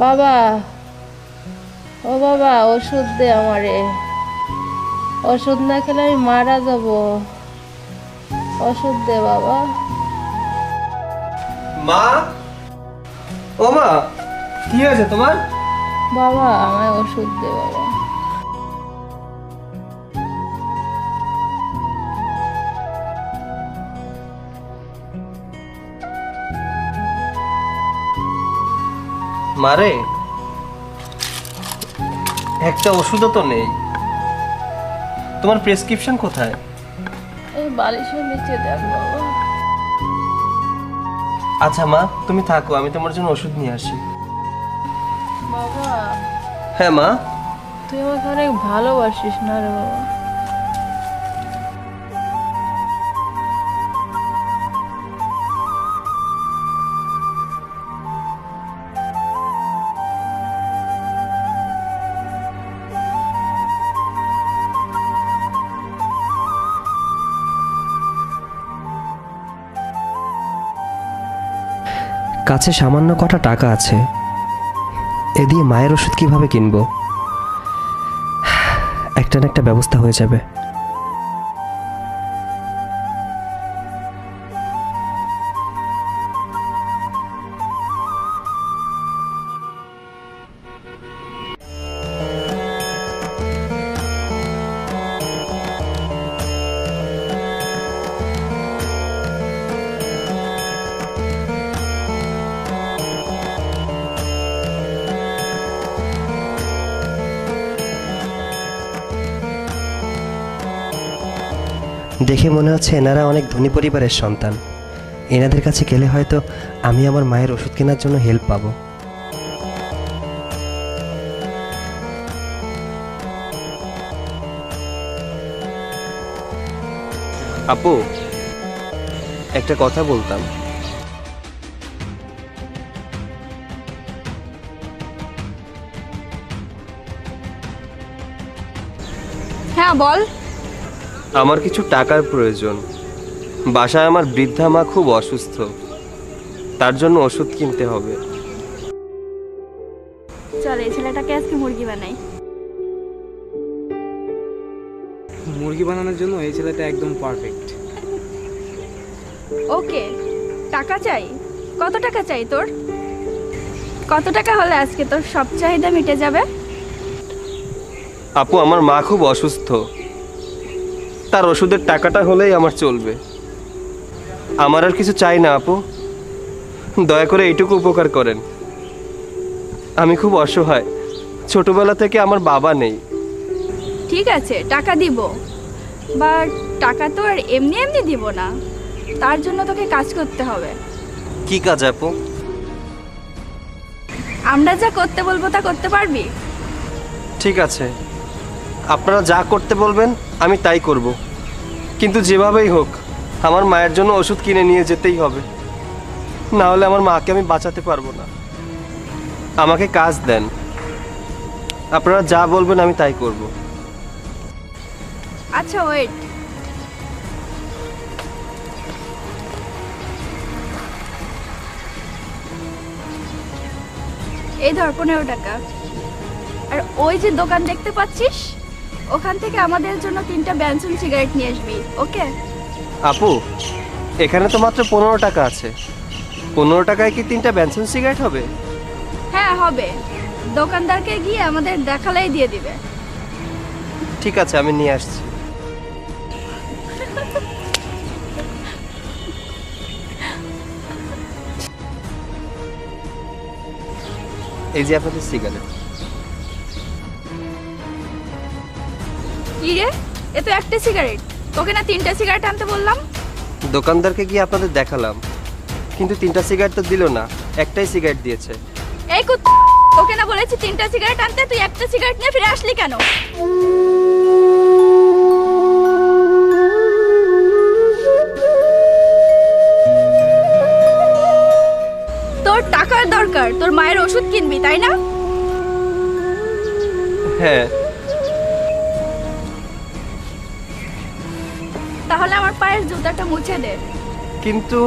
বাবা, ও বাবা, ওষুধ দে আমারে। ওষুধ না খেলে আমি মারা যাব। ওষুধ দে বাবা। মা, ও মা, কি হয়েছে তোমার? বাবা, আমায় ওষুধ দে বাবা। মারে, একটা ওষুধও তো নেই। তোমার প্রেসক্রিপশন কোথায়? এই বালিশের নিচে দেখ বাবা। আচ্ছা মা, তুমি থাকো, আমি তোমার জন্য ওষুধ নিয়ে আসি। বাবা, হ্যাঁ মা। তুই আমাকে অনেক ভালোবাসিস না রে বাবা? কাছে সামান্য কটা টাকা আছে, এ দিয়ে মায়ের ওষুধ কিভাবে কিনবো? একটা না একটা ব্যবস্থা হয়ে যাবে। দেখে মনে হচ্ছে এনারা অনেক ধনী পরিবারের সন্তান। এনাদের কাছে গেলে হয়তো আমি আমার মায়ের ওষুধ কেনার জন্য হেল্প পাবো। আপু, একটা কথা বলতাম। হ্যাঁ বল। আমার কিছু টাকার প্রয়োজন। বাসায় আমার বৃদ্ধা মা খুব অসুস্থ, তার জন্য ওষুধ কিনতে হবে। চল এই ছেলেটাকে আজকে মুরগি বানাই। মুরগি বানানোর জন্য এই ছেলেটা একদম পারফেক্ট। ওকে, টাকা চাই? কত টাকা চাই তোর? কত টাকা হলে আজকে তোর সব চাহিদা মিটে যাবে? আপু, আমার মা খুব অসুস্থ, তার ওষুধের টাকাটা হলেই আমার চলবে। আমার আর কিছু চাই না আপু, দয়া করে এইটুকু উপকার করেন। আমি খুব অসহায়, ছোটবেলা থেকে আমার বাবা নেই। ঠিক আছে, টাকা দিব, বাট টাকা তো আর এমনি এমনি দিব না, তার জন্য তোকে কাজ করতে হবে। কি কাজ আপু? আমরা যা করতে বলবো তা করতে পারবি? ঠিক আছে, আপনারা যা করতে বলবেন আমি তাই করব, কিন্তু যেভাবেই হোক আমার মায়ের জন্য ওষুধ কিনে নিয়ে যেতেই হবে, না হলে আমার মাকে আমি বাঁচাতে পারবো না। আমাকে কাজ দেন, আপনারা যা বলবেন আমি তাই করব। আচ্ছা ওয়েট, এই ধর 15 টাকা। আর ওই যে দোকান দেখতে পাচ্ছিস, ওখান থেকে আমাদের জন্য 3টা ব্যানসন সিগারেট নিয়ে আসবি, ওকে? আপু, এখানে তো মাত্র 15 টাকা আছে, 15 টাকায় কি 3টা বেনসন সিগারেট হবে? হ্যাঁ হবে, দোকানদারকে গিয়ে আমাদের দেখালেই দিয়ে দিবে। ঠিক আছে, আমি নিয়ে আসছি। এই যে আপনাদের সিগারেট। কি রে, এ তো একটা সিগারেট, তোকে না 3টা সিগারেট আনতে বললাম? দোকানদারকে গিয়ে আপনাদের দেখালাম, কিন্তু 3টা সিগারেট তো দিল না, একটাই সিগারেট দিয়েছে। এই তোকে না বলেছি 3টা সিগারেট আনতে, তুই একটা সিগারেট নিয়ে ফিরে আসলি কেন? তোর টাকার দরকার, তোর মায়ের ওষুধ কিনবি তাই না? হ্যাঁ। তাহলে আমার পায়ের জুতাটা মুছে দে। কিন্তু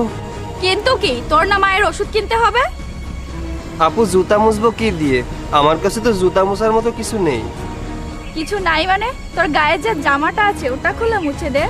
কিন্তু কি, তোর না মায়ের ওষুধ কিনতে হবে? আপু জুতা মুছবো কি দিয়ে? আমার কাছে তো জুতা মোছার মতো কিছু নেই। কিছু নাই মানে? তোর গায়ে যে জামাটা আছে ওটা খুলে মুছে দে।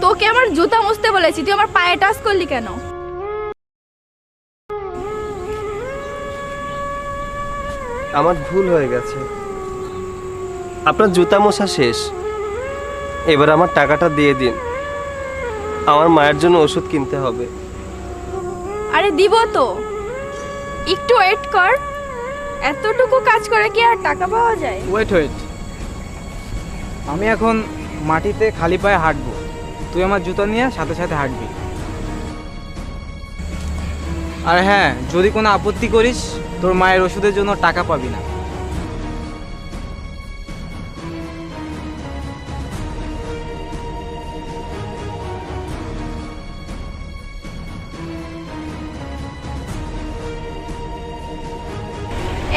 তোকে আমার জুতা মুছতে বলেছি, তুই আমার পায়ে টাচ করলি কেন? আমার ভুল হয়ে গেছে। আপনার জুতা মোছা শেষ, এবার আমার টাকাটা দিয়ে দিন। আমার মায়ের জন্য ওষুধ কিনতে হবে। আরে দিব তো, একটু ওয়েট কর। এতটুকু কাজ করে কি আর টাকা পাওয়া যায়? ওয়েট ওয়েট, আমি এখন মাটিতে খালি পায়ে হাঁটবো, তুই আমার জুতা নিয়ে সাথে সাথে হাঁটবি। আর হ্যাঁ, যদি কোনো আপত্তি করিস তোর মায়ের ওষুধের জন্য টাকা পাবি না।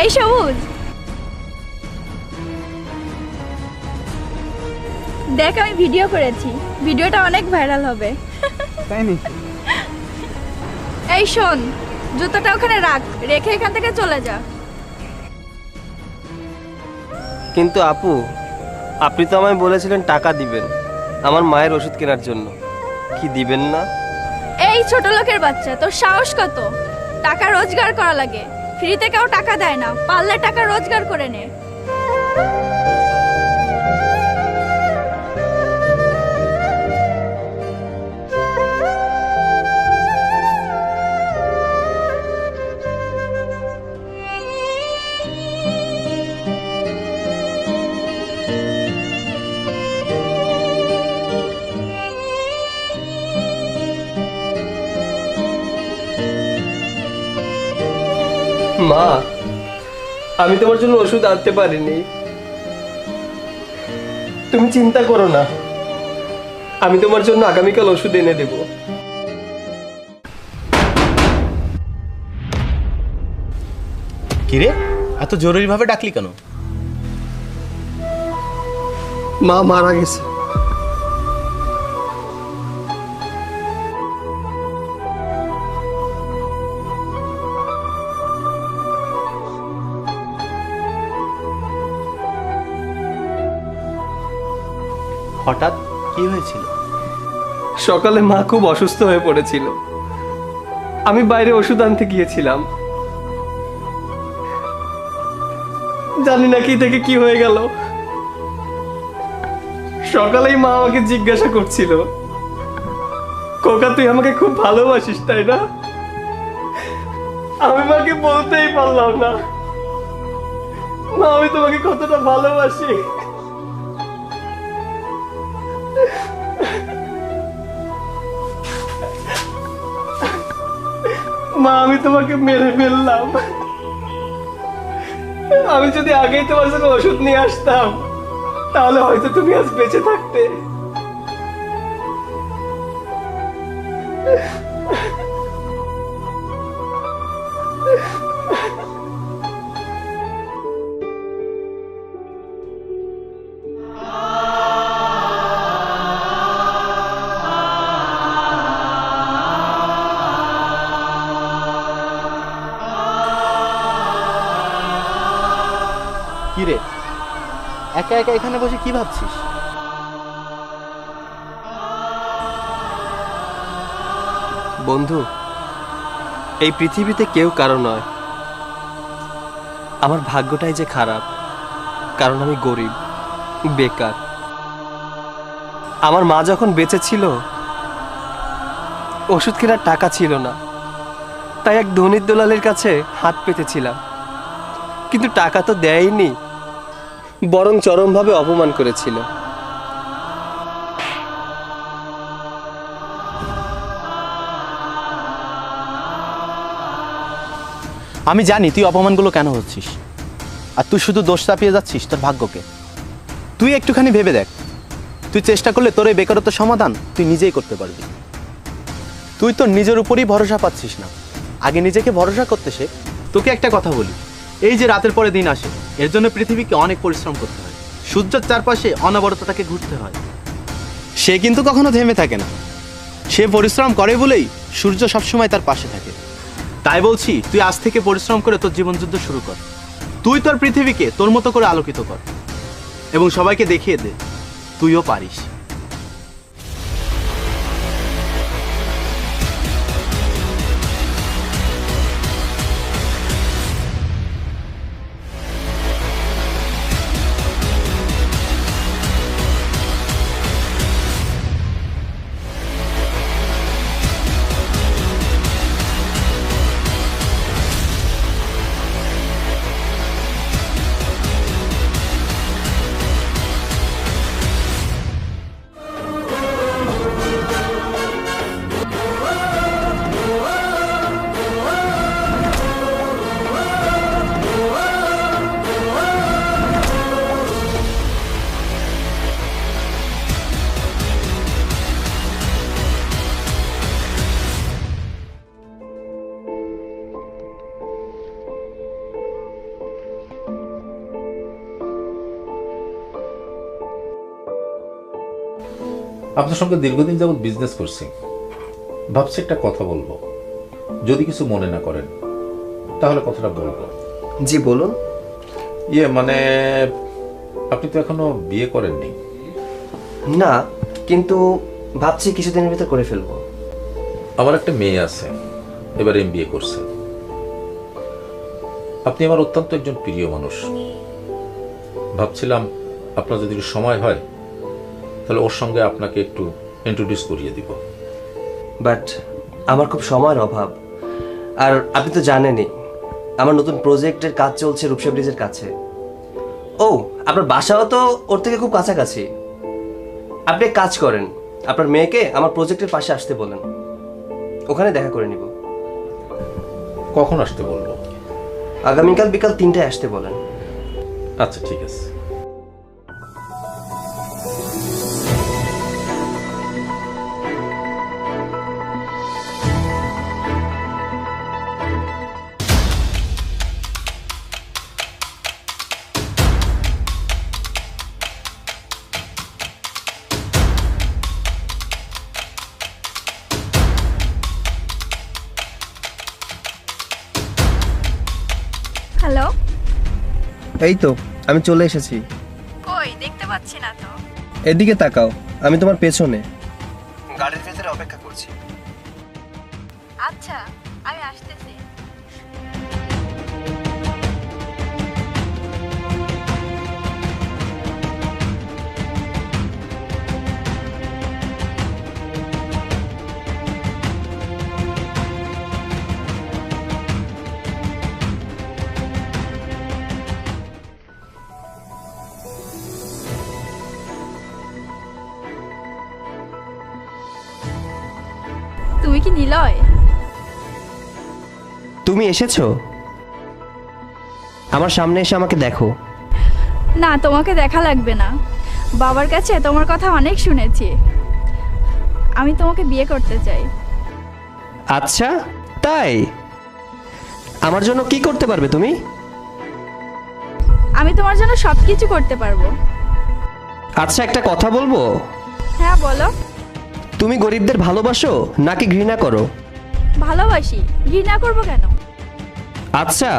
এই সবুজ, দেখ আমি ভিডিও করেছি, ভিডিওটা অনেক ভাইরাল হবে। তাই নি? এই শোন, জুতোটা ওখানে রাখ, রেখে এখান থেকে চলে যা। কিন্তু আপু, আপনি তো আমায় বলেছিলেন টাকা দিবেন আমার মায়ের ওষুধ কেনার জন্য, কি দিবেন না? এই ছোট লোকের বাচ্চা, তোর সাহস কত? টাকা রোজগার করা লাগে, ফ্রিতে কেউ টাকা দেয় না, পারলে টাকা রোজগার করে নে। মা, আমি তোমার জন্য ওষুধ আনতে পারিনি, তুমি চিন্তা করো না, আমি তোমার জন্য আগামীকাল ওষুধ এনে দেব। কিরে, এত জরুরি ভাবে ডাকলি কেন? মা মারা গেছে। হঠাৎ কি হয়েছিল? সকালে মা খুব অসুস্থ হয়ে পড়েছিল, আমি বাইরে ওষুধ আনতে গিয়েছিলাম, জানি না কি থেকে কি হয়ে গেল। সকালেই মা আমাকে জিজ্ঞাসা করছিল, কোকা তুই আমাকে খুব ভালোবাসিস তাই না? আমি মাকে বলতেই পারলাম না, মা আমি তোমাকে কতটা ভালোবাসি। মা আমি তোমাকে মেরে ফেললাম, আমি যদি আগেই তোমার জন্য ওষুধ নিয়ে আসতাম তাহলে হয়তো তুমি আজ বেঁচে থাকতে। কিরে, একা একা এখানে বসে কি ভাবছিস? বন্ধু, এই পৃথিবীতে কেউ কারো নয়, আমার ভাগ্যটাই যে খারাপ, কারণ আমি গরিব, বেকার। আমার মা যখন বেঁচে ছিল ওষুধ কেনার টাকা ছিল না, তাই এক ধনীর দলালের কাছে হাত পেতেছিলাম, কিন্তু টাকা তো দেয়নি, বরং চরমভাবে অপমান করেছিল। আমি জানি তুই অপমানগুলো কেন হচ্ছিস, আর তুই শুধু দোষ চাপিয়ে যাচ্ছিস তোর ভাগ্যকে। তুই একটুখানি ভেবে দেখ, তুই চেষ্টা করলে তোর এই বেকারত্ব সমাধান তুই নিজেই করতে পারবি। তুই তোর নিজের উপরই ভরসা পাচ্ছিস না, আগে নিজেকে ভরসা করতে শেখ। তোকে একটা কথা বলি, এই যে রাতের পরে দিন আসে, এর জন্য পৃথিবীকে অনেক পরিশ্রম করতে হয়। সূর্যের চারপাশে অনবরত তাকে ঘুরতে হয়, সে কিন্তু কখনো থেমে থাকে না। সে পরিশ্রম করে বলেই সূর্য সবসময় তার পাশে থাকে। তাই বলছি, তুই আজ থেকে পরিশ্রম করে তোর জীবনযুদ্ধ শুরু কর। তুই তোর পৃথিবীকে তোর মতো করে আলোকিত কর এবং সবাইকে দেখিয়ে দে তুইও পারিস। আপনার সঙ্গে দীর্ঘদিন যাবৎ বিজনেস করছি, ভাবছি একটা কথা বলবো, যদি কিছু মনে না করেন তাহলে কথাটা বলবো। জি বলুন। মানে আপনি তো এখনো বিয়ে করেননি? না, কিন্তু ভাবছি কিছুদিনের ভিতর করে ফেলবো। আমার একটা মেয়ে আছে, এবার MBA করছে। আপনি আমার অত্যন্ত একজন প্রিয় মানুষ, ভাবছিলাম আপনার যদি একটু সময় হয় তাহলে ওর সঙ্গে আপনাকে একটু ইন্ট্রোডিউস করিয়ে দিব। বাট আমার খুব সময়ের অভাব, আর আপনি তো জানেনই আমার নতুন প্রজেক্টের কাজ চলছে রূপসা ব্রিজের কাছে। ও, আপনার বাসাও তো ওর থেকে খুব কাছাকাছি। আপনি এক কাজ করেন, আপনার মেয়েকে আমার প্রজেক্টের পাশে আসতে বলেন, ওখানে দেখা করে নিব। কখন আসতে বলবো? আগামীকাল বিকাল 3টায় আসতে বলেন। আচ্ছা, ঠিক আছে। হ্যালো, এই তো আমি চলে এসেছি। কই দেখতে পাচ্ছি না তো। এদিকে তাকাও, আমি তোমার পেছনে গাড়ির ভেতরে অপেক্ষা করছি। আচ্ছা, আমি আসতেছি। তুমি কি নিলয়? তুমি এসেছো? আমার সামনে এসে আমাকে দেখো। না, তোমাকে দেখা লাগবে না। বাবার কাছে তোমার কথা অনেক শুনেছি। আমি তোমাকে বিয়ে করতে চাই। আচ্ছা, তাই? আমার জন্য কি করতে পারবে তুমি? আমি তোমার জন্য সবকিছু করতে পারবো। আচ্ছা, একটা কথা বলবো? হ্যাঁ, বলো। তুমি গরিবদের ভালোবাসো নাকি ঘৃণা করো? ভালোবাসি, ঘৃণা করবো কেন? আচ্ছা,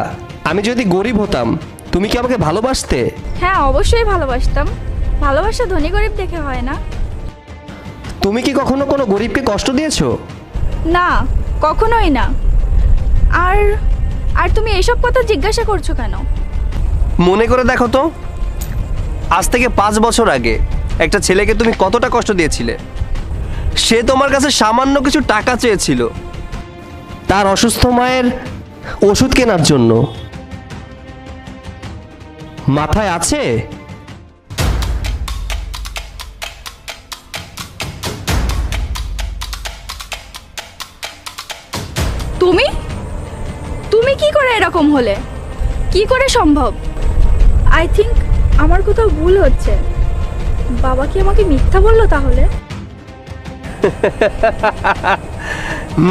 আমি যদি গরিব হতাম তুমি কি আমাকে ভালোবাসতে? হ্যাঁ, অবশ্যই ভালোবাসতাম। ভালোবাসা ধনী গরিব দেখে হয় না। তুমি কি কখনো কোনো গরিবকে কষ্ট দিয়েছো? না, কখনোই না। আর আর তুমি এসব কথা জিজ্ঞাসা করছো কেন? মনে করে দেখো তো, আজ থেকে 5 বছর আগে একটা ছেলেকে তুমি কতটা কষ্ট দিয়েছিলে। সে তোমার কাছে সামান্য কিছু টাকা চেয়েছিল তার অসুস্থ মায়ের ওষুধ কেনার জন্য। মাথায় আছে? তুমি তুমি কি করে এরকম হলে? কি করে সম্ভব? আই থিংক আমার কোথাও ভুল হচ্ছে। বাবা কি আমাকে মিথ্যা বললো তাহলে?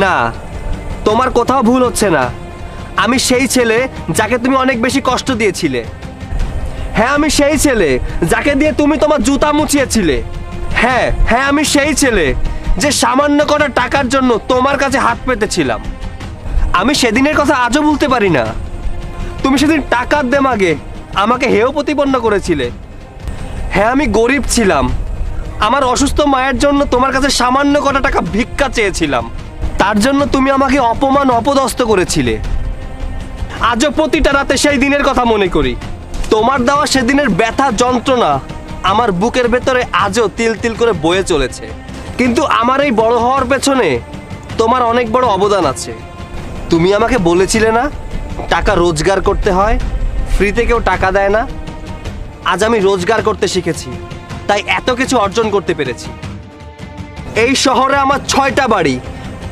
না, তোমার কোথাও ভুল হচ্ছে না। আমি সেই ছেলে যাকে তুমি অনেক বেশি কষ্ট দিয়েছিলে। হ্যাঁ, আমি সেই ছেলে যাকে দিয়ে তুমি তোমার জুতা মুছিয়েছিলে। হ্যাঁ হ্যাঁ, আমি সেই ছেলে যে সামান্য কটা টাকার জন্য তোমার কাছে হাত পেতেছিলাম। আমি সেদিনের কথা আজও ভুলতে পারি না। তুমি সেদিন টাকার দেমাগে আমাকে হেয় প্রতিপন্ন করেছিলে। হ্যাঁ, আমি গরিব ছিলাম। আমার অসুস্থ মায়ের জন্য তোমার কাছে সামান্য কটা টাকা ভিক্ষা চেয়েছিলাম। তার জন্য তুমি আমাকে অপমান অপদস্থ করেছিলে। আজও প্রতিটা রাতে সেই দিনের কথা মনে করি। তোমার দেওয়া সেদিনের ব্যথা যন্ত্রণা আমার বুকের ভেতরে আজও তিল তিল করে বয়ে চলেছে। কিন্তু আমার এই বড় হওয়ার পেছনে তোমার অনেক বড় অবদান আছে। তুমি আমাকে বলেছিলে না টাকা রোজগার করতে হয়, ফ্রিতে কেউ টাকা দেয় না। আজ আমি রোজগার করতে শিখেছি, তাই এত কিছু অর্জন করতে পেরেছি। এই শহরে আমার 6টা বাড়ি,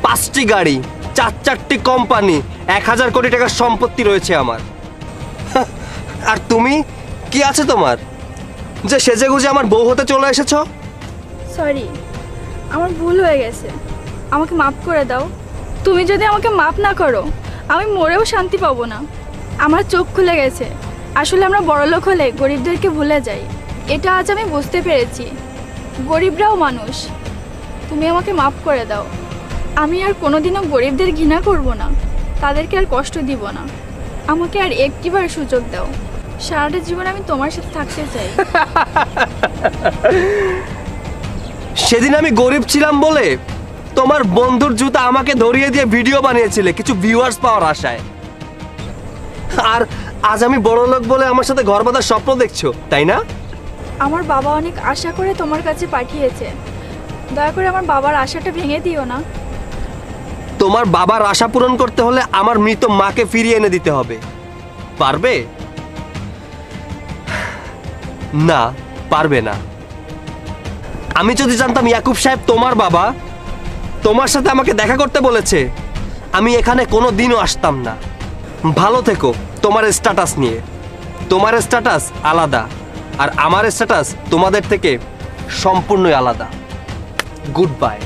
5টি গাড়ি, 4টি কোম্পানি, 1000 কোটি টাকার সম্পত্তি রয়েছে আমার। আর তুমি কি আছে তোমার যে সেজে গুজে আমার বউ হতে চলে এসেছো? সরি, আমার ভুল হয়ে গেছে। আমাকে মাফ করে দাও। তুমি যদি আমাকে মাফ না করো, আমি মরেও শান্তি পাবো না। আমার চোখ খুলে গেছে। আসলে আমরা বড়লোক হলে গরিবদেরকে ভুলে যাই। এটা আজ আমি বুঝতে পেরেছি। গরিবরাও মানুষ। তুমি আমাকে মাফ করে দাও। আমি আর কোনোদিনও গরিবদের ঘৃণা করব না, তাদেরকে আর কষ্ট দিব না। আমাকে আর একটিবার সুযোগ দাও। সারাটা জীবন আমি তোমার সাথে থাকতে চাই। সেদিন আমি গরিব ছিলাম বলে তোমার বন্ধুর জুতা আমাকে ধরিয়ে দিয়ে ভিডিও বানিয়েছিলে কিছু ভিউয়ার্স পাওয়ার আশায়। আর আজ আমি বড় লোক বলে আমার সাথে ঘর বাঁধার স্বপ্ন দেখছো, তাই না? আমার বাবা অনেক আশা করে তোমার কাছে পাঠিয়েছে। দয়া করে আমার বাবার আশাটা ভেঙে দিও না। তোমার বাবার আশা পূরণ করতে হলে আমার মৃত মাকে ফিরিয়ে এনে দিতে হবে। পারবে? না, পারবে না। আমি যদি জানতাম ইয়াকুব সাহেব তোমার বাবা, তোমার সাথে আমাকে দেখা করতে বলেছে, আমি এখানে কোনো দিনও আসতাম না। ভালো থেকো তোমার স্ট্যাটাস নিয়ে। তোমার স্ট্যাটাস আলাদা, আর আমার স্ট্যাটাস তোমাদের থেকে সম্পূর্ণই আলাদা। Good bye.